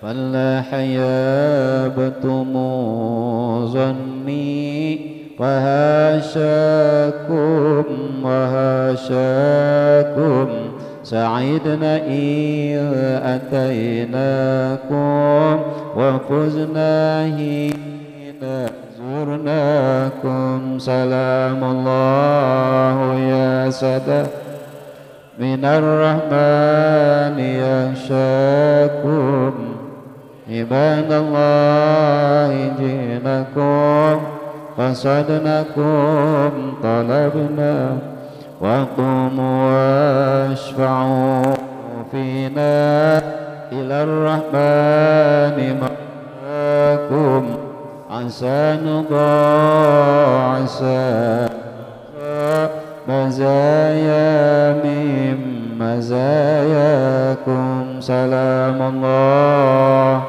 فلاح يابتم ظني وهاشاكم وهاشاكم سعدنا إذ أتيناكم وفزنا حين زرناكم سلام الله يا سادة من الرحمن يخشاكم عباد الله جئناكم قصدناكم طلبنا وقوموا واشفعوا فينا إلى الرحمن معكم عسى نضاعسى مزايا من مزاياكم سلام الله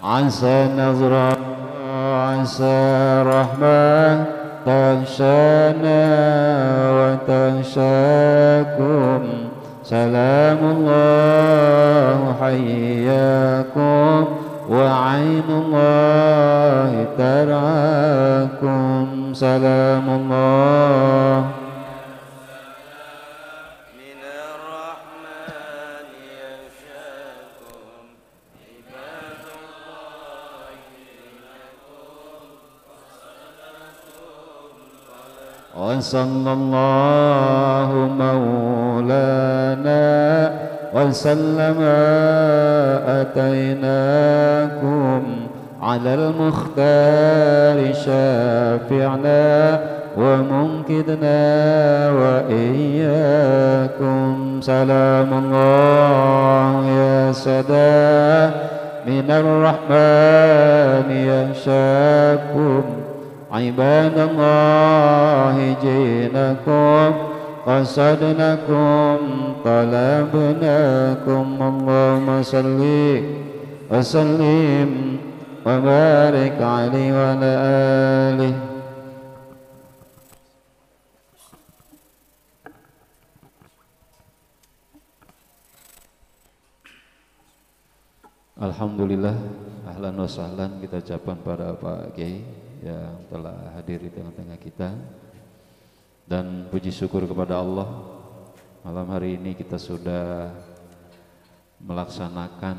عسى نظرة عسى رحمة تغشانا وتغشاكم سلام الله حياكم وعين الله ترعاكم سلام الله وصلى الله مولانا وسلم أتيناكم على المختار شافعنا ومنقذنا وإياكم سلام الله يا سادة من الرحمن يخشاكم عباد الله جئناكم قصدناكم طلبناكم اللهم صل وسلم وبارك عليه وعلى آله. Alhamdulillah, ahlan wa sahlan kita ucapkan pada Pak Kiai yang telah hadir di tengah-tengah kita, dan puji syukur kepada Allah, malam hari ini kita sudah melaksanakan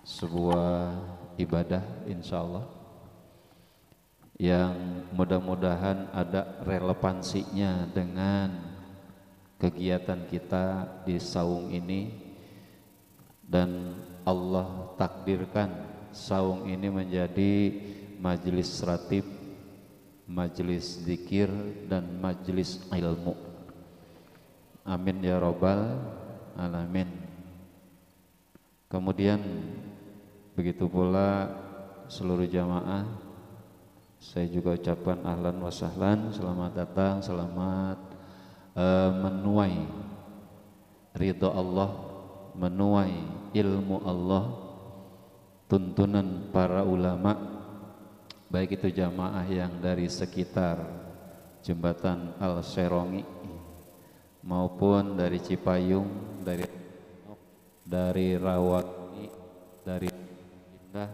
sebuah ibadah insya Allah yang mudah-mudahan ada relevansinya dengan kegiatan kita di saung ini, dan Allah takdirkan saung ini menjadi majelis ratib, majelis zikir, dan majelis ilmu. Amin ya robbal alamin. Kemudian begitu pula seluruh jamaah, saya juga ucapkan ahlan wa sahlan, selamat datang, selamat menuai ridho Allah, menuai ilmu Allah, tuntunan para ulama, baik itu jamaah yang dari sekitar jembatan Al-Serongi maupun dari Cipayung, dari Rawani, dari Indah,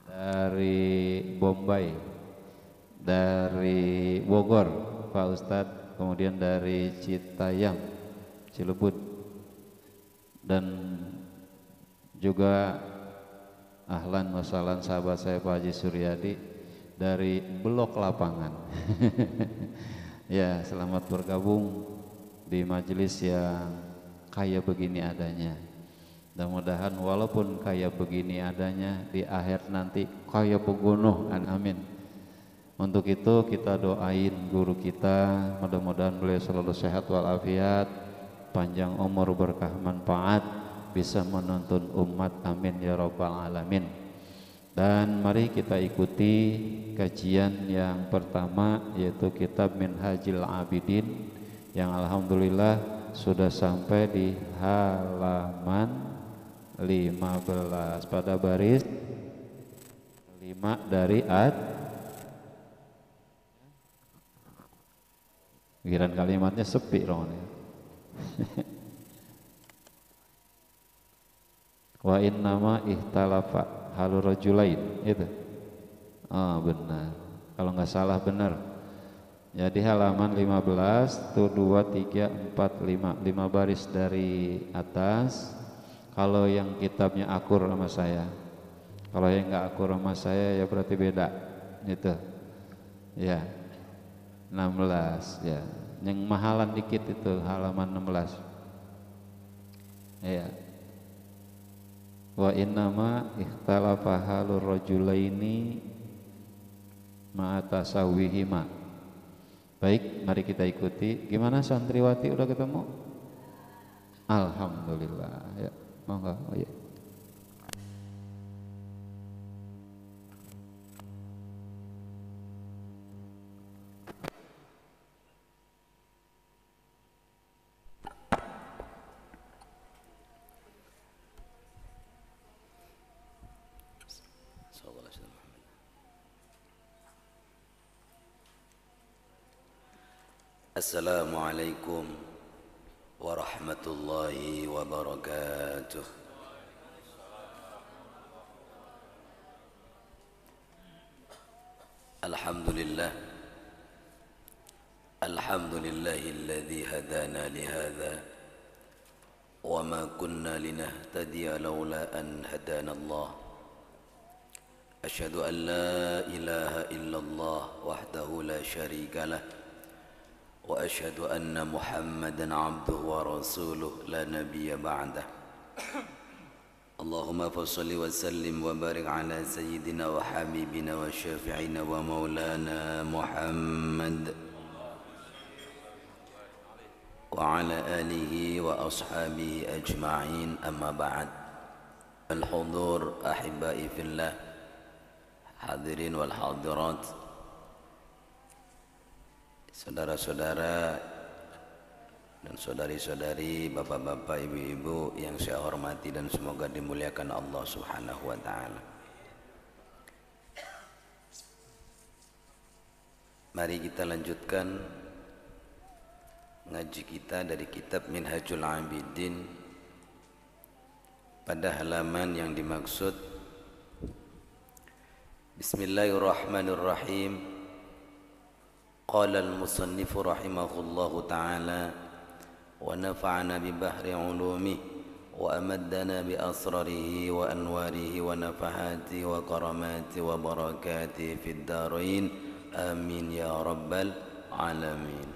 dari Bombay, dari Bogor Pak Ustadz, kemudian dari Citayam, Cilebut, dan juga ahlan wa sahlan sahabat saya Pak Haji Suryadi dari Blok Lapangan. Ya, selamat bergabung di majelis yang kaya begini adanya. Mudah-mudahan walaupun kaya begini adanya, di akhir nanti kaya pegunuh, amin. Untuk itu kita doain guru kita, mudah-mudahan beliau selalu sehat walafiat, panjang umur, berkah manfaat, bisa menuntun umat, amin ya robbal alamin. Dan mari kita ikuti kajian yang pertama, yaitu kitab Minhajil Abidin, yang alhamdulillah sudah sampai di halaman 15 pada baris 5 dari Giran kalimatnya sepi rohnya. Wa innama ihtalafa halur rajulain itu. Oh benar. Kalau nggak salah benar. Jadi halaman 15 tuh 2 3 4 5 baris dari atas. Kalau yang kitabnya akur sama saya. Kalau yang nggak akur sama saya ya berarti beda. Gitu. Ya. 16 ya. Yang mahalan dikit itu halaman 16. Ya. Wa innama ikhtalafa halur rajulaini ma'atasawihima. Baik, mari kita ikuti. Gimana santriwati udah ketemu? Alhamdulillah. Ya, monggo. Oh, ya. Assalamualaikum warahmatullahi wabarakatuh. Alhamdulillah. Alhamdulillahilladzi hadana lihadza wa ma kunna linahtadiya laula an hadana Allah. Asyhadu an la ilaha illallah wahdahu la syarika lah. وأشهد أن محمدًا عبده ورسوله لا نبي بعده. اللهم فصل وسلم وبارك على سيدنا وحبيبنا وشافعنا ومولانا محمد وعلى آله وأصحابه أجمعين. أما بعد. الحضور أحبائي في الله، حاضرين والحاضرات، saudara-saudara dan saudari-saudari, bapak-bapak, ibu-ibu yang saya hormati dan semoga dimuliakan Allah Subhanahu wa taala. Mari kita lanjutkan ngaji kita dari kitab Minhajul Abidin pada halaman yang dimaksud. Bismillahirrahmanirrahim. Qala al-musannifu rahimahullahu ta'ala wa nafa'ana bi bahri ulumi wa amaddana bi asrarihi wa anwarihi wa nafahati wa karamati wa barakati fid darain. Amin ya rabbal alamin.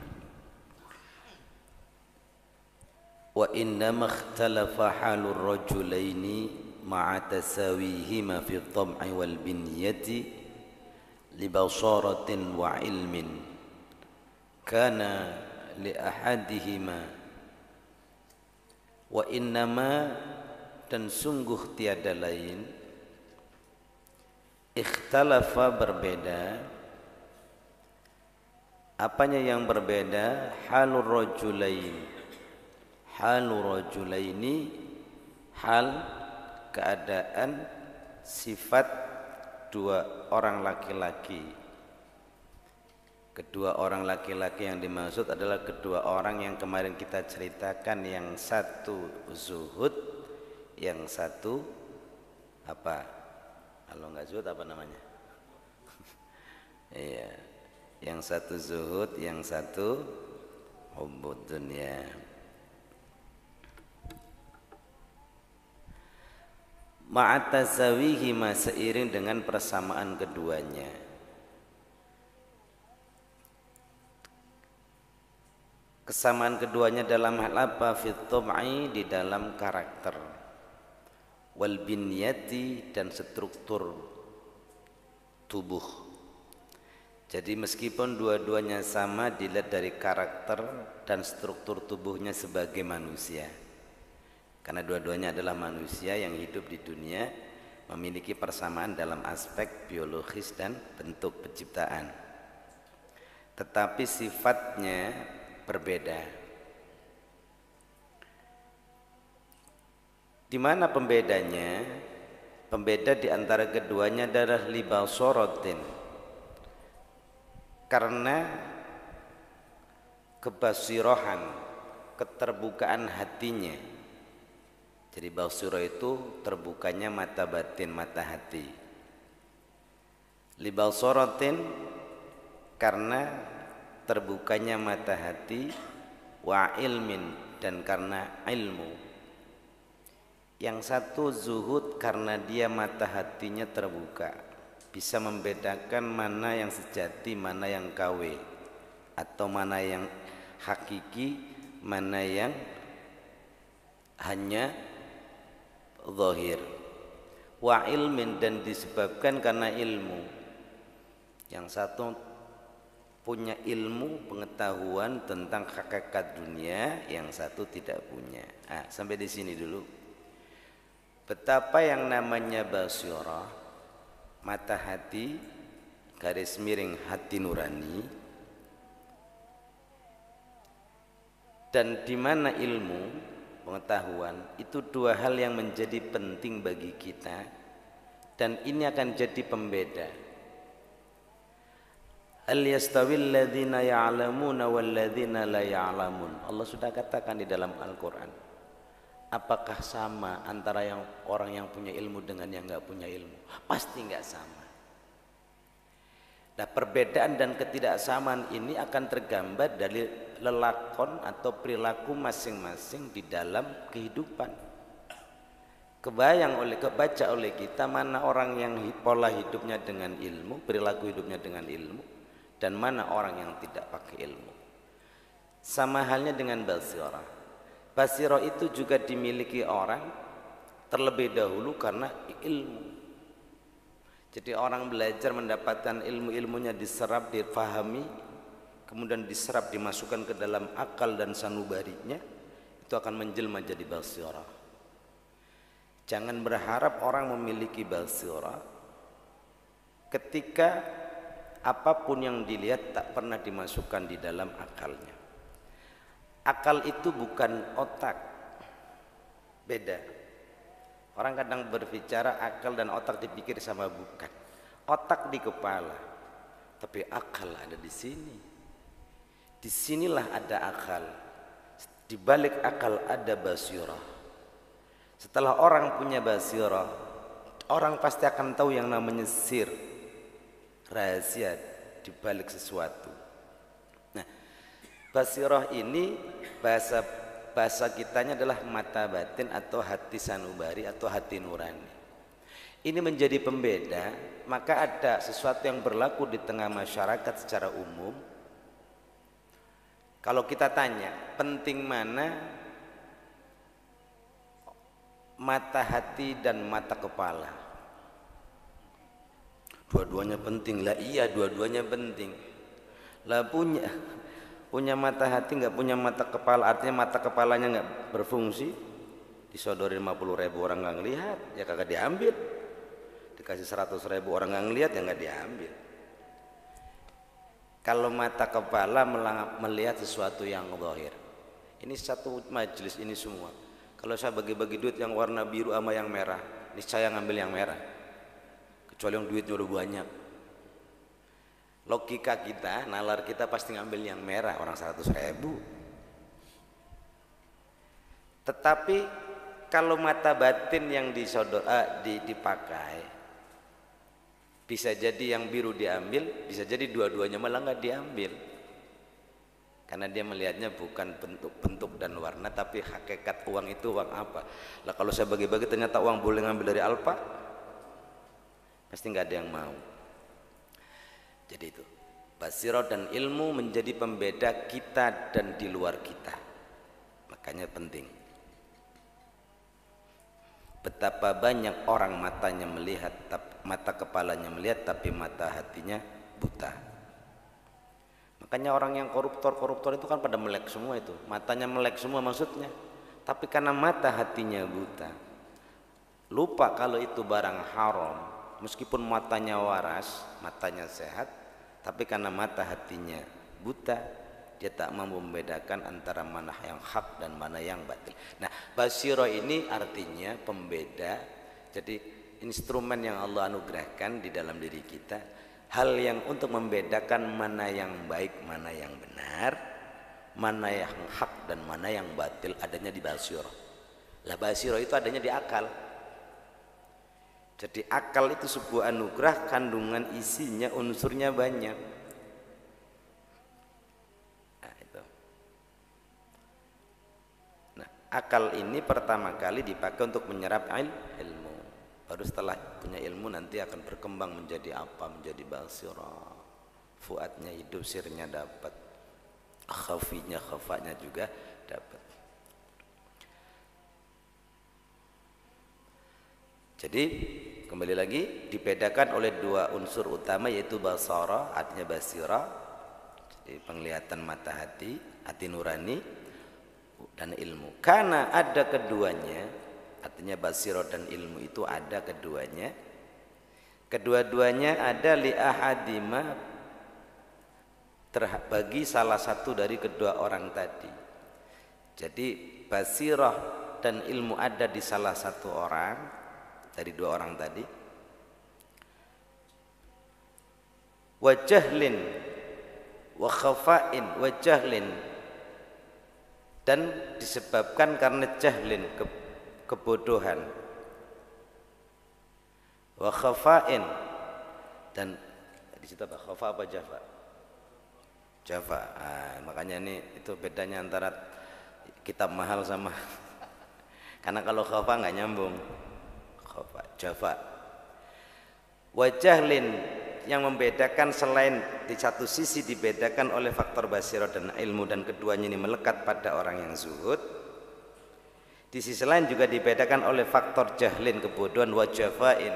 Wa innama ikhtalafa halur rajulaini ma'a tasawihima fi at-tab'i wal binyati li basaratin wa ilmin kana li ahadihima wa innama, dan sungguh tiada lain, ikhtalafa berbeda. Apanya yang berbeda? Halur rajulaini, hal keadaan sifat dua orang laki-laki. Kedua orang laki-laki yang dimaksud adalah kedua orang yang kemarin kita ceritakan, yang satu zuhud, yang satu apa? Kalau nggak zuhud apa namanya? Iya, yang satu zuhud, yang satu hubbud dunya. Ma'atasawihima, seiring dengan persamaan keduanya. Kesamaan keduanya dalam hal apa? Fit tab'i, di dalam karakter, wal binyati, dan struktur tubuh. Jadi meskipun dua-duanya sama dilihat dari karakter dan struktur tubuhnya sebagai manusia, karena dua-duanya adalah manusia yang hidup di dunia, memiliki persamaan dalam aspek biologis dan bentuk penciptaan, tetapi sifatnya berbeda. Di mana pembedanya? Pembeda di antara keduanya adalah libasorotin, karena kebasirohan, keterbukaan hatinya. Jadi basiro itu terbukanya mata batin, mata hati. Libasorotin karena terbukanya mata hati, wa ilmin dan karena ilmu. Yang satu zuhud karena dia mata hatinya terbuka, bisa membedakan mana yang sejati, mana yang KW, atau mana yang hakiki, mana yang hanya zahir. Wa ilmin dan disebabkan karena ilmu. Yang satu punya ilmu pengetahuan tentang hakikat dunia, yang satu tidak punya. Sampai di sini dulu. Betapa yang namanya basirah, mata hati, garis miring hati nurani, dan di mana ilmu pengetahuan, itu dua hal yang menjadi penting bagi kita, dan ini akan jadi pembeda. Hal yastawil ladzina ya'lamuna wal ladzina la ya'lamun. Allah sudah katakan di dalam Al-Qur'an. Apakah sama antara orang yang punya ilmu dengan yang enggak punya ilmu? Pasti enggak sama. Nah, perbedaan dan ketidaksamaan ini akan tergambar dari lelakon atau perilaku masing-masing di dalam kehidupan. Kebaca oleh kita mana orang yang pola hidupnya dengan ilmu, perilaku hidupnya dengan ilmu, dan mana orang yang tidak pakai ilmu. Sama halnya dengan basirah. Basirah itu juga dimiliki orang terlebih dahulu karena ilmu. Jadi orang belajar mendapatkan ilmu-ilmunya diserap, difahami, kemudian diserap, dimasukkan ke dalam akal dan sanubarinya, itu akan menjelma jadi basirah. Jangan berharap orang memiliki basirah ketika apapun yang dilihat tak pernah dimasukkan di dalam akalnya. Akal itu bukan otak, beda. Orang kadang berbicara akal dan otak dipikir sama, bukan. Otak di kepala, tapi akal ada di sini. Disinilah ada akal. Di balik akal ada basirah. Setelah orang punya basirah, orang pasti akan tahu yang namanya sir, rahasia di balik sesuatu. Nah, basirah ini bahasa kitanya adalah mata batin atau hati sanubari atau hati nurani. Ini menjadi pembeda, maka ada sesuatu yang berlaku di tengah masyarakat secara umum. Kalau kita tanya, penting mana mata hati dan mata kepala? Dua-duanya penting. Lah iya, dua-duanya penting. Lah punya mata hati nggak punya mata kepala, artinya mata kepalanya nggak berfungsi, disodorin 50.000 orang nggak ngelihat, ya kagak diambil. Dikasih 100.000 orang nggak ngelihat, ya nggak diambil. Kalau mata kepala melihat sesuatu yang zahir, ini satu majelis ini semua. Kalau saya bagi-bagi duit yang warna biru sama yang merah, ini saya ngambil yang merah, kecuali yang duitnya udah banyak. Logika kita, nalar kita pasti ngambil yang merah, orang 100.000. Tetapi kalau mata batin yang dipakai, bisa jadi yang biru diambil, bisa jadi dua-duanya malah nggak diambil. Karena dia melihatnya bukan bentuk dan warna, tapi hakikat uang itu uang apa. Lah kalau saya bagi-bagi ternyata uang boleh ngambil dari Alfa, pasti nggak ada yang mau. Jadi itu basirah dan ilmu menjadi pembeda kita dan di luar kita. Makanya penting. Betapa banyak orang matanya melihat, mata kepalanya melihat, tapi mata hatinya buta. Makanya orang yang koruptor itu kan pada melek semua itu. Matanya melek semua maksudnya. Tapi karena mata hatinya buta, lupa kalau itu barang haram. Meskipun matanya waras, matanya sehat, tapi karena mata hatinya buta, dia tak mampu membedakan antara mana yang hak dan mana yang batil. Nah, basirah ini artinya pembeda. Jadi instrumen yang Allah anugerahkan di dalam diri kita, hal yang untuk membedakan mana yang baik, mana yang benar, mana yang hak dan mana yang batil adanya di basirah. Lah basirah itu adanya di akal. Jadi akal itu sebuah anugerah, kandungan isinya unsurnya banyak. Nah, itu. Nah, akal ini pertama kali dipakai untuk menyerap ilmu. Baru setelah punya ilmu nanti akan berkembang menjadi apa? Menjadi basirah. Fuadnya hidup, sirnya dapat. Khafinya, khafanya juga dapat. Jadi kembali lagi dibedakan oleh dua unsur utama, yaitu basara artinya basira, jadi penglihatan mata hati, hati nurani, dan ilmu. Karena ada keduanya, artinya basira dan ilmu itu ada keduanya. Kedua-duanya ada li ahadima, bagi salah satu dari kedua orang tadi. Jadi basirah dan ilmu ada di salah satu orang dari dua orang tadi. Wa jahlin wa khafa'in, wa jahlin, dan disebabkan karena jahlin, kebodohan, wa khafa'in, dan di situ apa? Khafa apa jafa? Jafa. Makanya ini itu bedanya antara kitab mahal sama karena kalau khafa nggak nyambung. Jafa. Wa jahlin, yang membedakan selain di satu sisi dibedakan oleh faktor basirah dan ilmu, dan keduanya ini melekat pada orang yang zuhud. Di sisi lain juga dibedakan oleh faktor jahlin, kebodohan, wa jafain,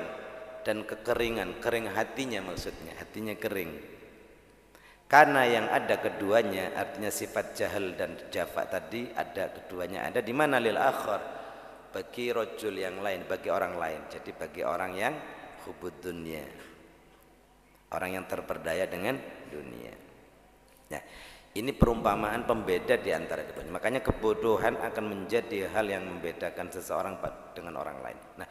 dan kekeringan, kering hatinya, maksudnya hatinya kering. Karena yang ada keduanya, artinya sifat jahil dan jafa tadi ada keduanya, ada di mana? Lil akhar, bagi rojul yang lain, bagi orang lain. Jadi bagi orang yang hubud dunia, orang yang terperdaya dengan dunia. Nah, ini perumpamaan pembeda di antara keduanya. Makanya kebodohan akan menjadi hal yang membedakan seseorang dengan orang lain. Nah,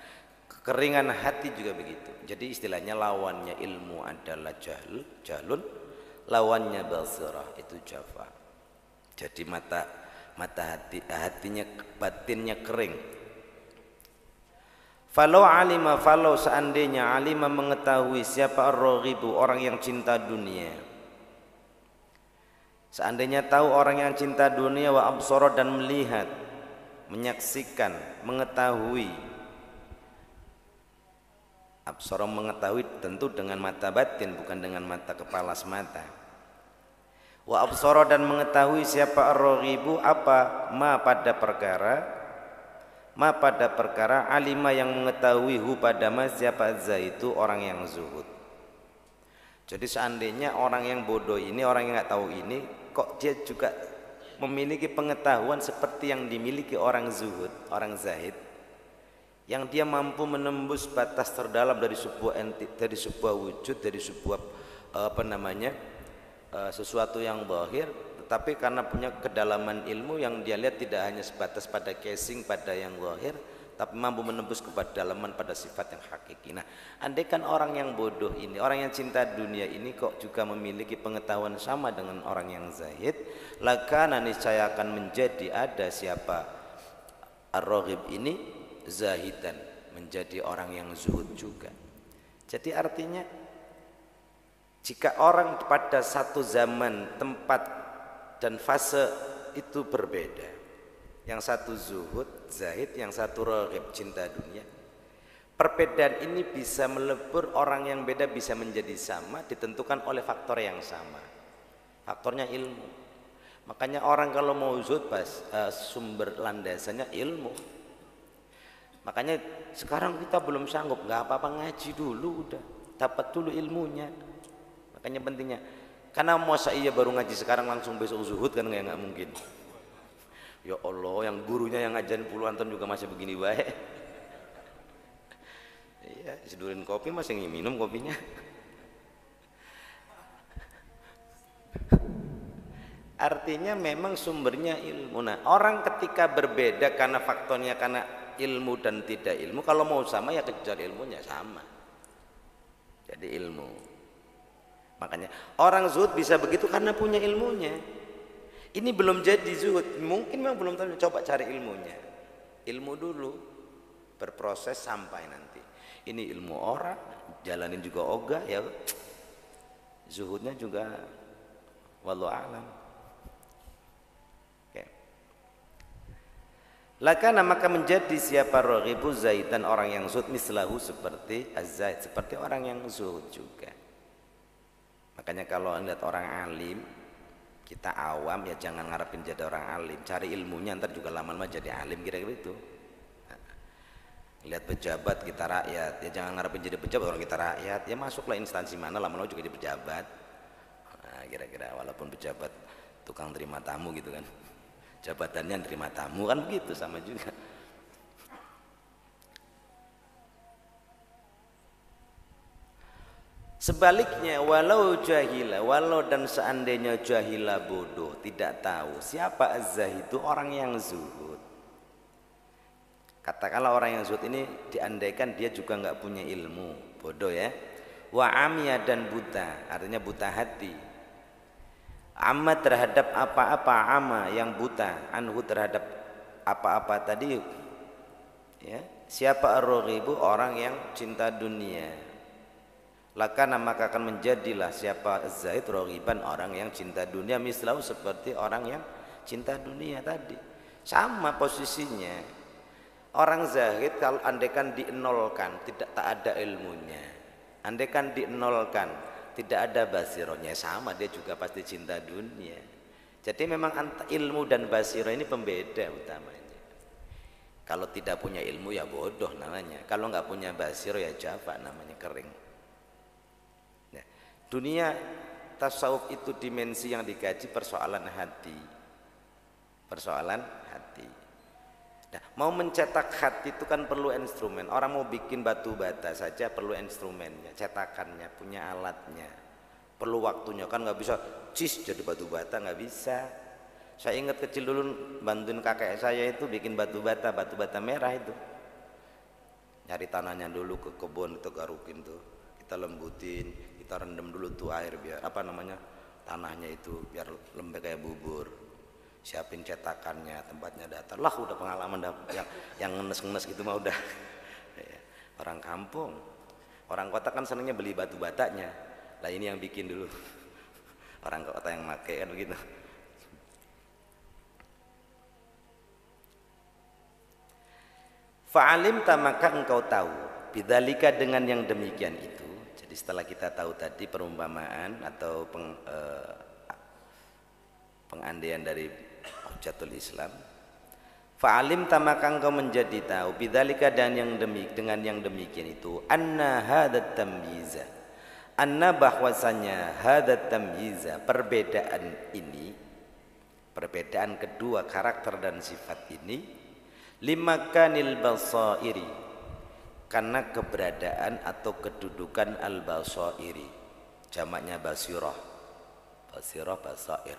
kekeringan hati juga begitu. Jadi istilahnya lawannya ilmu adalah jahlun, lawannya basirah itu jafa. Jadi hatinya, batinnya kering. Falau alima, falau seandainya alima mengetahui siapa ar-raghibu, orang yang cinta dunia. Seandainya tahu orang yang cinta dunia, wa absara, dan melihat, menyaksikan, mengetahui. Absara mengetahui tentu dengan mata batin, bukan dengan mata kepala semata. Wa absara, dan mengetahui siapa ar-raghibu, apa ma pada perkara alima yang mengetahui hu pada ma siapa itu orang yang zuhud. Jadi seandainya orang yang bodoh ini, orang yang nggak tahu ini, kok dia juga memiliki pengetahuan seperti yang dimiliki orang zuhud, orang zahid, yang dia mampu menembus batas terdalam dari sebuah wujud, dari sebuah sesuatu yang zahir, tetapi karena punya kedalaman ilmu yang dia lihat tidak hanya sebatas pada casing, pada yang zahir, tapi mampu menembus ke kedalaman pada sifat yang hakiki. Nah, andaikan orang yang bodoh ini, orang yang cinta dunia ini kok juga memiliki pengetahuan sama dengan orang yang zahid, lakana niscaya akan menjadi ada siapa ar-raghib ini zahidan, menjadi orang yang zuhud juga. Jadi artinya jika orang pada satu zaman, tempat, dan fase itu berbeda, yang satu zuhud, zahid, yang satu raghib, cinta dunia, perbedaan ini bisa melebur, orang yang beda bisa menjadi sama, ditentukan oleh faktor yang sama, faktornya ilmu. Makanya orang kalau mau zuhud, sumber landasannya ilmu. Makanya sekarang kita belum sanggup, nggak apa-apa, ngaji dulu, udah dapat dulu ilmunya. Makanya pentingnya, karena masa iya baru ngaji sekarang langsung besok zuhud, kan nggak mungkin. Ya Allah, yang gurunya yang ngajarin puluhan tahun juga masih begini baik. Iya, sedurin kopi masih minum kopinya. Artinya memang sumbernya ilmu. Nah, orang ketika berbeda karena faktornya karena ilmu dan tidak ilmu, kalau mau sama ya kejar ilmunya sama. Jadi ilmu. Makanya orang zuhud bisa begitu karena punya ilmunya. Ini belum jadi zuhud, mungkin memang belum tahu, coba cari ilmunya. Ilmu dulu, berproses sampai nanti. Ini ilmu orang, jalanin juga ogah ya. Zuhudnya juga wallahu a'lam. Lakana maka menjadi siapa raghibu zaidan orang yang zuhud mislahu seperti az-zaid, seperti orang yang zuhud juga. Makanya kalau lihat orang alim, kita awam ya jangan ngarepin jadi orang alim, cari ilmunya ntar juga lama-lama jadi alim, kira-kira itu. Lihat pejabat kita rakyat, ya jangan ngarepin jadi pejabat orang kita rakyat, ya masuklah instansi mana lama-lama juga jadi pejabat. Nah, kira-kira walaupun pejabat tukang terima tamu gitu kan. Jabatannya terima tamu kan begitu, sama juga. Sebaliknya walau jahila, walau dan seandainya jahila bodoh, tidak tahu siapa az-zahid itu orang yang zuhud. Katakanlah orang yang zuhud ini diandaikan dia juga nggak punya ilmu, bodoh ya. Wa amya dan buta, artinya buta hati. Amma terhadap apa-apa, ama yang buta, anhu terhadap apa-apa tadi ya. Siapa ar-raghibu orang yang cinta dunia, lakana maka akan menjadilah siapa az-zahid raghiban orang yang cinta dunia, mislahu seperti orang yang cinta dunia tadi. Sama posisinya. Orang zahid kalau andaikan dienolkan, tidak tak ada ilmunya. Andaikan dienolkan, tidak ada basirohnya, sama dia juga pasti cinta dunia. Jadi memang ilmu dan basiroh ini pembeda utamanya. Kalau tidak punya ilmu ya bodoh namanya. Kalau nggak punya basiroh ya jafa namanya, kering. Ya. Dunia tasawuf itu dimensi yang dikaji persoalan hati. Persoalan hati. Nah, mau mencetak hati itu kan perlu instrumen. Orang mau bikin batu bata saja perlu instrumennya, cetakannya, punya alatnya, perlu waktunya. Kan nggak bisa cis jadi batu bata, nggak bisa. Saya ingat kecil dulu bantuin kakek saya itu bikin batu bata merah itu. Nyari tanahnya dulu ke kebun itu, garukin tuh, kita lembutin, kita rendam dulu tuh air biar apa namanya tanahnya itu biar lembek kayak bubur. Siapin cetakannya, tempatnya datar lah, udah pengalaman yang ngenes-ngenes gitu mah udah. Orang kampung, orang kota kan senangnya beli batu batanya, lah ini yang bikin dulu. Orang kota yang make kan begitu. Fa'alim maka engkau tahu bidzalika dengan yang demikian itu. Jadi setelah kita tahu tadi perumpamaan atau pengandaian dari Hujjatul Islam, fa'alim maka engkau menjadi tahu bidzalika dan yang dengan yang demikian itu, anna hadat tamyiza, anna bahwasanya hadat tamyiza, perbedaan ini, perbedaan kedua karakter dan sifat ini, limakanil basairi, karena keberadaan atau kedudukan al-basairi, jamaknya basirah, basirah basair,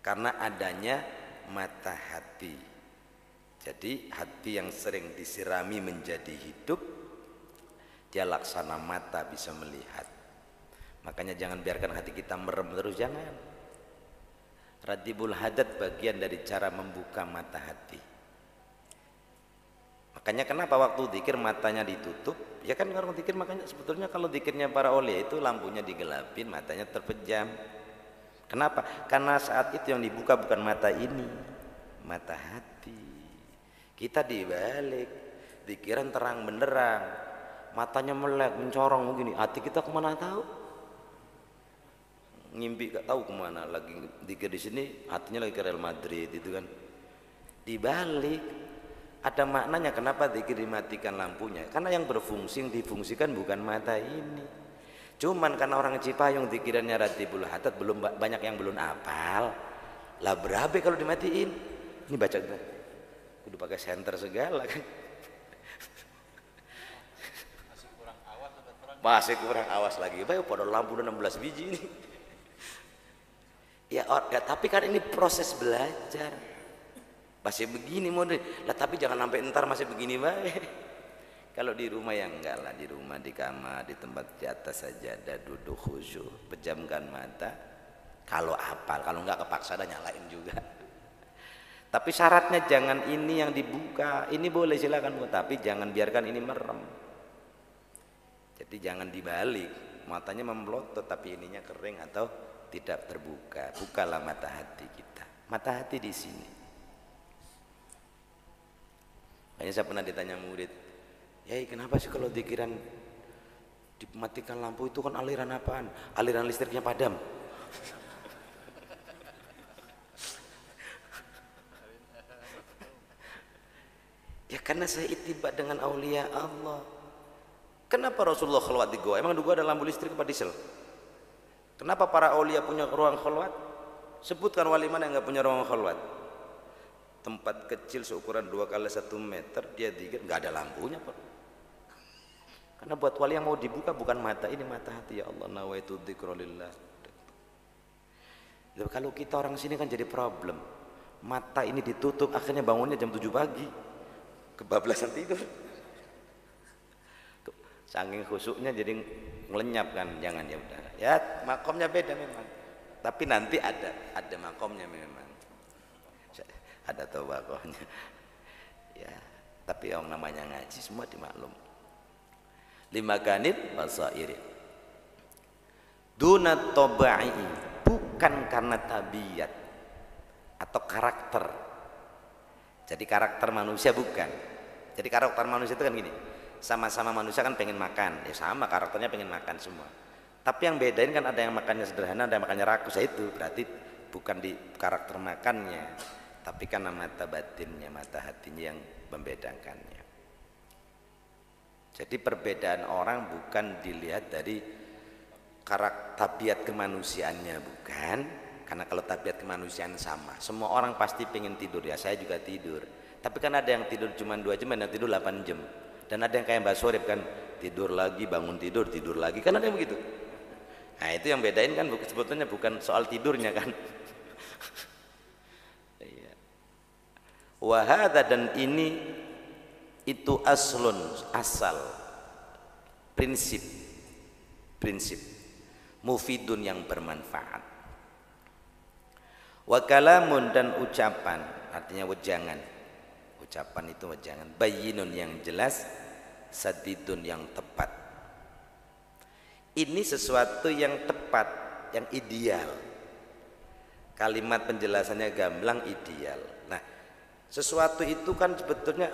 karena adanya mata hati. Jadi hati yang sering disirami menjadi hidup, dia laksana mata bisa melihat. Makanya jangan biarkan hati kita merem terus, jangan. Radibul hadat bagian dari cara membuka mata hati. Makanya kenapa waktu zikir matanya ditutup? Ya kan orang zikir, makanya sebetulnya kalau zikirnya para awliya itu lampunya digelapin, matanya terpejam. Kenapa? Karena saat itu yang dibuka bukan mata ini, mata hati. Kita dibalik, pikiran terang benderang, matanya melek, mencorong begini, hati kita kemana tahu? Ngimpi gak tahu kemana, lagi zikir di sini, hatinya lagi ke Real Madrid itu kan. Dibalik, ada maknanya kenapa zikir dimatikan lampunya? Karena yang berfungsi, yang difungsikan bukan mata ini. Cuman karena orang Cipayung zikirannya Ratibul Hadat belum banyak yang belum hafal. Lah berabe kalau dimatiin. Ini baca kudu pakai senter segala kan. Masih kurang awas lagi. Baik pada lampu udah 16 biji ini. Ya, tapi kan ini proses belajar. Masih begini model. Lah tapi jangan sampai ntar masih begini baik. Kalau di rumah ya enggak lah, di rumah, di kamar, di tempat di atas saja ada duduk khusyuk, pejamkan mata. Kalau hafal, kalau enggak kepaksa dan nyalain juga. Tapi syaratnya jangan ini yang dibuka. Ini boleh silakan, tapi jangan biarkan ini merem. Jadi jangan dibalik, matanya memelotot tapi ininya kering atau tidak terbuka. Bukalah mata hati kita. Mata hati di sini. Makanya saya pernah ditanya murid, "Yai, kenapa sih kalau dikiran dimatikan lampu itu kan aliran apaan? Aliran listriknya padam." Ya karena saya ittiba dengan aulia Allah. Kenapa Rasulullah khalwat di goa? Emang di goa ada lampu listrik apa diesel? Kenapa para aulia punya ruang khalwat? Sebutkan wali mana yang nggak punya ruang khalwat? Tempat kecil seukuran 2 kali 1 meter, dia dikit nggak ada lampunya Pak. Karena buat wali yang mau dibuka bukan mata, ini mata hati. Ya Allah, nawaitu dzikrulillah. Kalau kita orang sini kan jadi problem. Mata ini ditutup, akhirnya bangunnya jam 7 pagi. Kebablasan tidur. Saking khusyuknya jadi ngelenyap kan, jangan ya udah. Ya makomnya beda memang. Tapi nanti ada makomnya memang. Ada tawakohnya. Ya, tapi yang namanya ngaji semua dimaklum. 5 ganit basairi. Dunat tobai, bukan karena tabiat atau karakter. Jadi karakter manusia bukan. Jadi karakter manusia itu kan gini, sama-sama manusia kan pengen makan, ya sama karakternya pengen makan semua. Tapi yang bedain kan ada yang makannya sederhana, ada yang makannya rakus. Itu berarti bukan di karakter makannya, tapi karena mata batinnya, mata hatinya yang membedakannya. Jadi perbedaan orang bukan dilihat dari karakter tabiat kemanusiaannya, bukan. Karena kalau tabiat kemanusiaan sama, semua orang pasti pengen tidur, ya saya juga tidur. Tapi kan ada yang tidur cuma 2 jam, ada yang tidur 8 jam. Dan ada yang kayak Mbak Sorip kan, tidur lagi, bangun tidur, tidur lagi. Kan ada yang begitu. Nah itu yang bedain kan sebetulnya bukan soal tidurnya kan. Wahada, dan ini itu aslun, asal, prinsip mufidun yang bermanfaat. Wa kalamun, dan ucapan, artinya wejangan. Ucapan itu wejangan. Bayyinun, yang jelas. Sadidun, yang tepat. Ini sesuatu yang tepat, yang ideal. Kalimat penjelasannya gamblang, ideal. Nah, sesuatu itu kan sebetulnya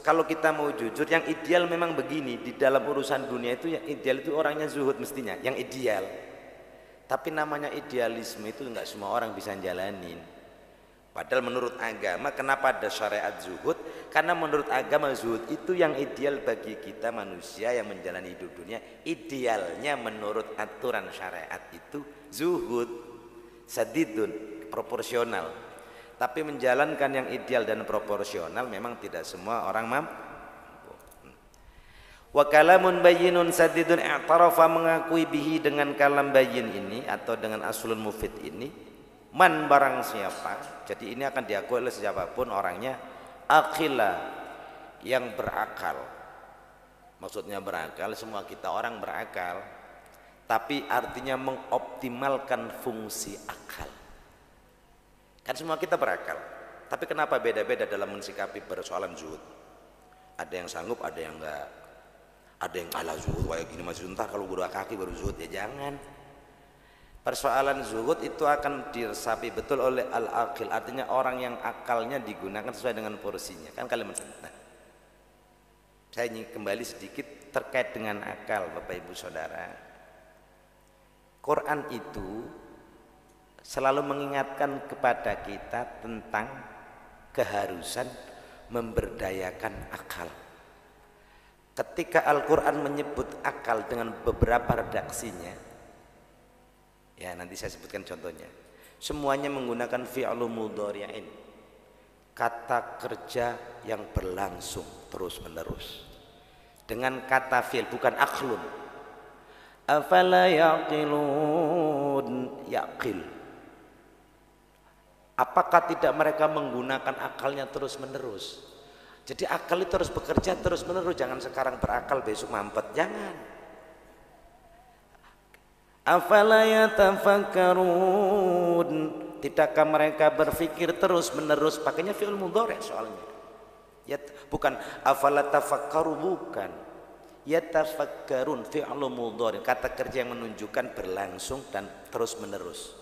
kalau kita mau jujur, yang ideal memang begini. Di dalam urusan dunia itu yang ideal itu orangnya zuhud mestinya, yang ideal. Tapi namanya idealisme itu enggak semua orang bisa jalanin. Padahal menurut agama, kenapa ada syariat zuhud? Karena menurut agama zuhud itu yang ideal bagi kita manusia yang menjalani hidup dunia. Idealnya menurut aturan syariat itu zuhud, sadidun, proporsional. Tapi menjalankan yang ideal dan proporsional memang tidak semua orang mampu. Wa kalamun bayyinun sadidun, i'tarafa, mengakui bihi, dengan kalam bayyin ini atau dengan aslun mufid ini, man, barang siapa. Jadi ini akan diakui oleh siapapun orangnya, akila, yang berakal. Maksudnya berakal, semua kita orang berakal, tapi artinya mengoptimalkan fungsi akal. Kan semua kita berakal, tapi kenapa beda-beda dalam mensikapi persoalan zuhud? Ada yang sanggup, ada yang enggak. Ada yang ala zuhud kayak gini masih ntar kalau berdua kaki baru zuhud, ya jangan. Persoalan zuhud itu akan diresapi betul oleh al-aqil, artinya orang yang akalnya digunakan sesuai dengan porsinya. Kan kalian nah, saya ingin kembali sedikit terkait dengan akal, Bapak Ibu Saudara. Quran itu selalu mengingatkan kepada kita tentang keharusan memberdayakan akal. Ketika Al-Quran menyebut akal dengan beberapa redaksinya, ya nanti saya sebutkan contohnya, semuanya menggunakan fi'lu mudhari'in, kata kerja yang berlangsung terus menerus, dengan kata fi'il, bukan akhlun. Afala yaqilun, yaqil, Apakah tidak mereka menggunakan akalnya terus menerus? Jadi akal itu harus bekerja terus menerus, jangan sekarang berakal besok mampet, jangan. Afala yatafakkarun, tidakkah mereka berpikir terus menerus? Pakainya fi'il mudhari' soalnya. Ya, bukan afala tafakkaru, bukan. Yatafakkarun fi'il mudhari', kata kerja yang menunjukkan berlangsung dan terus menerus.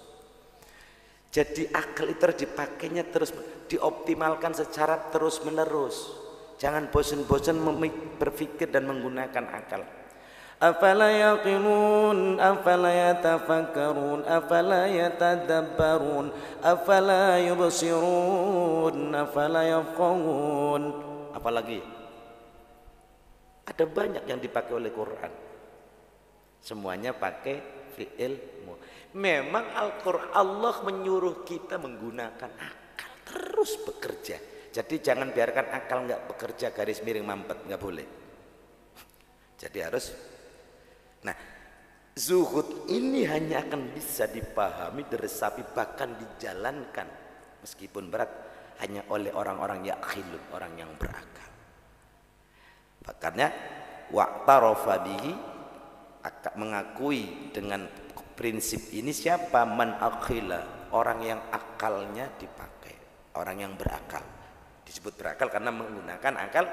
Jadi akal itu dipakainya terus, dioptimalkan secara terus menerus. Jangan bosan-bosan berpikir dan menggunakan akal. Afala yaqilun, afala yatafakkarun, afala yatadabbarun, afala yubsirun, afala yafqahun. Apalagi? Ada banyak yang dipakai oleh Quran. Semuanya pakai fi'il. Memang Al-Quran, Allah menyuruh kita menggunakan akal terus bekerja. Jadi jangan biarkan akal nggak bekerja garis miring mampet, nggak boleh. Jadi harus. Nah, zuhud ini hanya akan bisa dipahami, diresapi, bahkan dijalankan meskipun berat hanya oleh orang-orang yaqilun, orang yang berakal. Makanya wa'tarafa bihi, mengakui dengan prinsip ini siapa? Man akhila, orang yang akalnya dipakai, orang yang berakal. Disebut berakal karena menggunakan akal.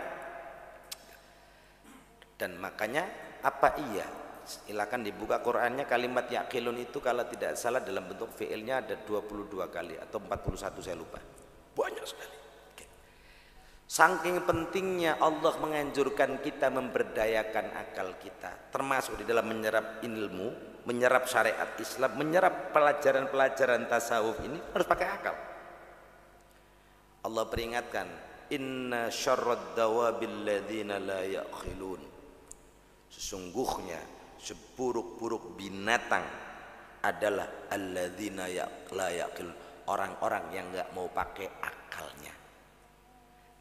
Dan makanya apa iya? Silakan dibuka Qur'annya, kalimat yaqilun itu kalau tidak salah dalam bentuk fi'ilnya ada 22 kali atau 41, saya lupa. Banyak sekali. Oke. Saking pentingnya Allah menganjurkan kita memberdayakan akal kita, termasuk di dalam menyerap ilmu, menyerap syariat Islam, menyerap pelajaran-pelajaran tasawuf ini harus pakai akal. Allah peringatkan, inna syarrad dawabil ladzina la yaqilun. Sesungguhnya seburuk-buruk binatang adalah alladzina la yaqilun, orang-orang yang enggak mau pakai akalnya.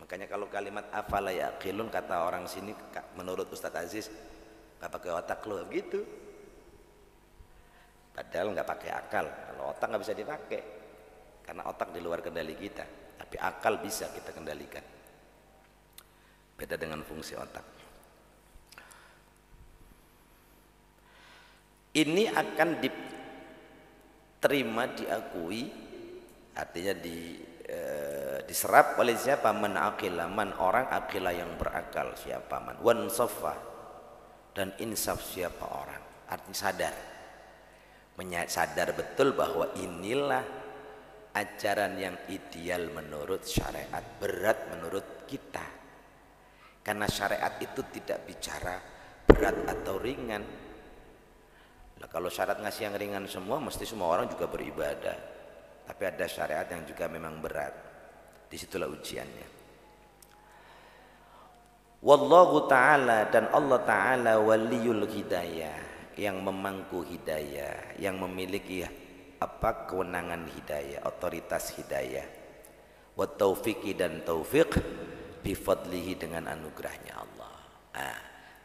Makanya kalau kalimat afala yaqilun, kata orang sini menurut Ustadz Aziz, enggak pakai otak lo gitu. Padahal nggak pakai akal. Kalau otak nggak bisa dipakai, karena otak di luar kendali kita. Tapi akal bisa kita kendalikan. Beda dengan fungsi otak. Ini akan diterima, diakui, artinya diserap oleh siapa? Man aqila, man orang aqila yang berakal, siapa? Man wan safa, dan insaf, siapa orang? Artinya sadar. Sadar betul bahwa inilah ajaran yang ideal menurut syariat, berat menurut kita. Karena syariat itu tidak bicara berat atau ringan. Nah, kalau syariat ngasih yang ringan semua, mesti semua orang juga beribadah. Tapi ada syariat yang juga memang berat. Disitulah ujiannya. Wallahu ta'ala, dan Allah ta'ala waliyul hidayah, yang memangku hidayah, yang memiliki kewenangan hidayah, otoritas hidayah. Wa taufiqi, dan taufik bifadlihi, dengan anugerahnya Allah.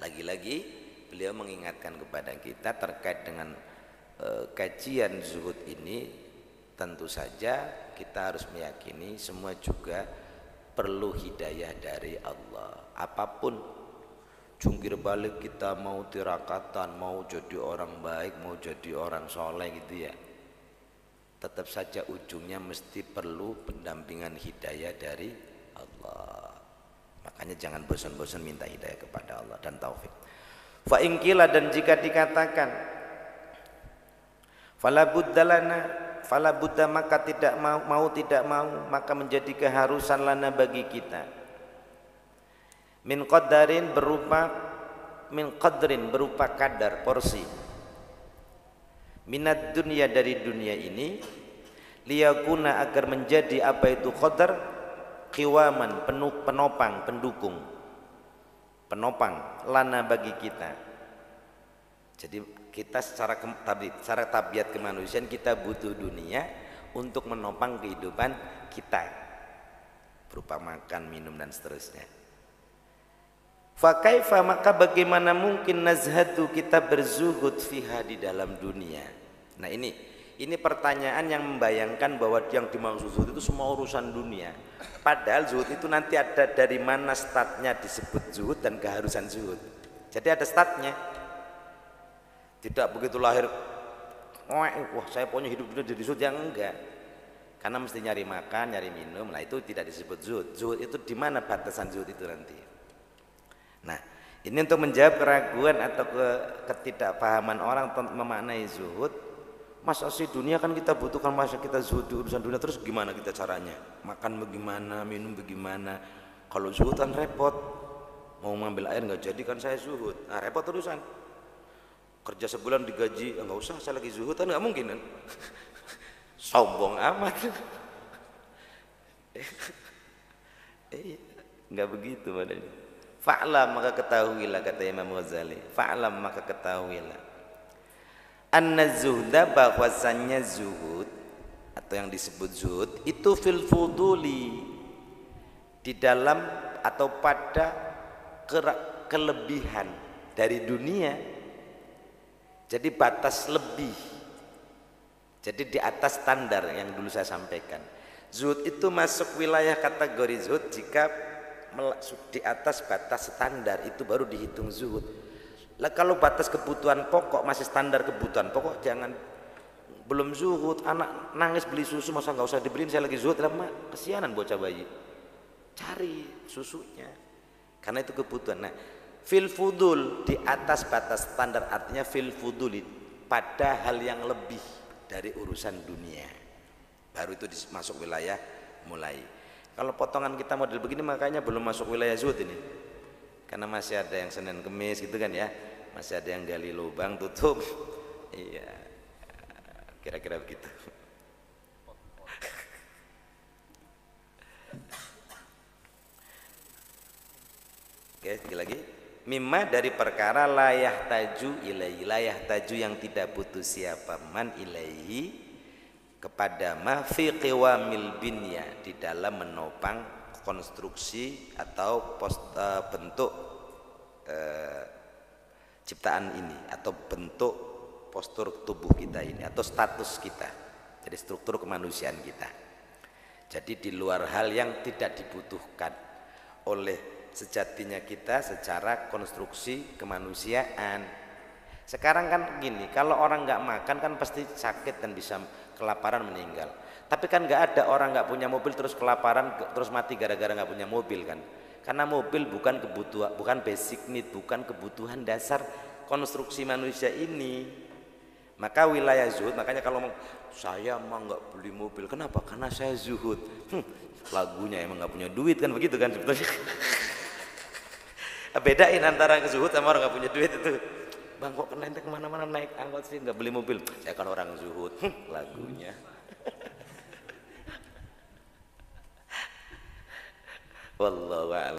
Lagi-lagi beliau mengingatkan kepada kita terkait dengan kajian zuhud ini. Tentu saja kita harus meyakini semua juga perlu hidayah dari Allah. Apapun jungkir balik kita, mau tirakatan, mau jadi orang baik, mau jadi orang soleh gitu ya, tetap saja ujungnya mesti perlu pendampingan hidayah dari Allah. Makanya jangan bosan-bosan minta hidayah kepada Allah dan taufik. Fa in qila, dan jika dikatakan fala buddalana, fala budda, maka tidak mau tidak mau, maka menjadi keharusan lana bagi kita, min qadarin, berupa min qadrin, berupa kadar, porsi, minat dunia, dari dunia ini, liyakuna, agar menjadi apa itu qadar, qiwaman, penopang, pendukung, penopang lana bagi kita. Jadi kita secara tabiat kemanusiaan kita butuh dunia untuk menopang kehidupan kita, berupa makan, minum, dan seterusnya. Fakaifa, maka bagaimana mungkin nazhadu, kita berzuhud fiha, di dalam dunia. Nah ini Ini pertanyaan yang membayangkan bahwa yang dimaksud zuhud itu semua urusan dunia. Padahal zuhud itu nanti ada dari mana statnya disebut zuhud dan keharusan zuhud. Jadi ada statnya. Tidak begitu lahir, wah saya pokoknya hidup dunia jadi zuhud, yang enggak. Karena mesti nyari makan, nyari minum. Nah itu tidak disebut zuhud. Zuhud itu di mana batasan zuhud itu nanti. Nah ini untuk menjawab keraguan atau ketidakpahaman orang memaknai zuhud. Masa sih dunia kan kita butuhkan, masa kita zuhud di urusan dunia, terus gimana kita caranya? Makan bagaimana, minum bagaimana? Kalau zuhud kan repot, mau ngambil air nggak jadi kan saya zuhud, nah repot urusan. Kerja sebulan digaji, nggak usah saya lagi zuhud kan nggak mungkin kan? Sombong amat. Nggak begitu padahal. Fa'lam maka ketahuilah, kata Imam Ghazali. Fa'lam maka ketahuilah. Anna zuhda, bahwasannya zuhud atau yang disebut zuhud itu fil fuduli, di dalam atau pada kelebihan dari dunia. Jadi batas lebih, jadi di atas standar yang dulu saya sampaikan. Zuhud itu masuk wilayah kategori zuhud jika di atas batas standar, itu baru dihitung zuhud. Lah kalau batas kebutuhan pokok masih standar kebutuhan pokok, jangan, belum zuhud. Anak nangis beli susu, masa nggak usah dibeliin, saya lagi zuhud. Lama kesianan bocah bayi, cari susunya karena itu kebutuhan. Nah fil fudul, di atas batas standar, artinya fil fuduli, pada hal yang lebih dari urusan dunia, baru itu masuk wilayah mulai. Kalau potongan kita model begini makanya belum masuk wilayah zuhud ini, karena masih ada yang Senin Kemis gitu kan ya, masih ada yang gali lubang tutup. Iya, kira-kira begitu. Oke, sekali lagi. Mimma, dari perkara layah taju ilaihi, layah taju yang tidak butuh siapa man ilaihi, kepada ma fi qiwamil binya, di dalam menopang konstruksi atau bentuk ciptaan ini, atau bentuk postur tubuh kita ini, atau status kita, jadi struktur kemanusiaan kita. Jadi di luar hal yang tidak dibutuhkan oleh sejatinya kita secara konstruksi kemanusiaan. Sekarang kan gini, kalau orang nggak makan kan pasti sakit dan bisa kelaparan meninggal. Tapi kan nggak ada orang nggak punya mobil terus kelaparan terus mati gara-gara nggak punya mobil kan? Karena mobil bukan kebutuhan, bukan basic need, bukan kebutuhan dasar konstruksi manusia ini. Maka wilayah zuhud, makanya kalau saya mah nggak beli mobil, kenapa? Karena saya zuhud. Lagunya emang nggak punya duit kan, begitu kan sebetulnya. Bedain antara zuhud sama orang nggak punya duit itu. Bang kok ente kemana-mana naik angkot sih nggak beli mobil? Saya kan orang zuhud. Lagunya. Wallahu a'lam.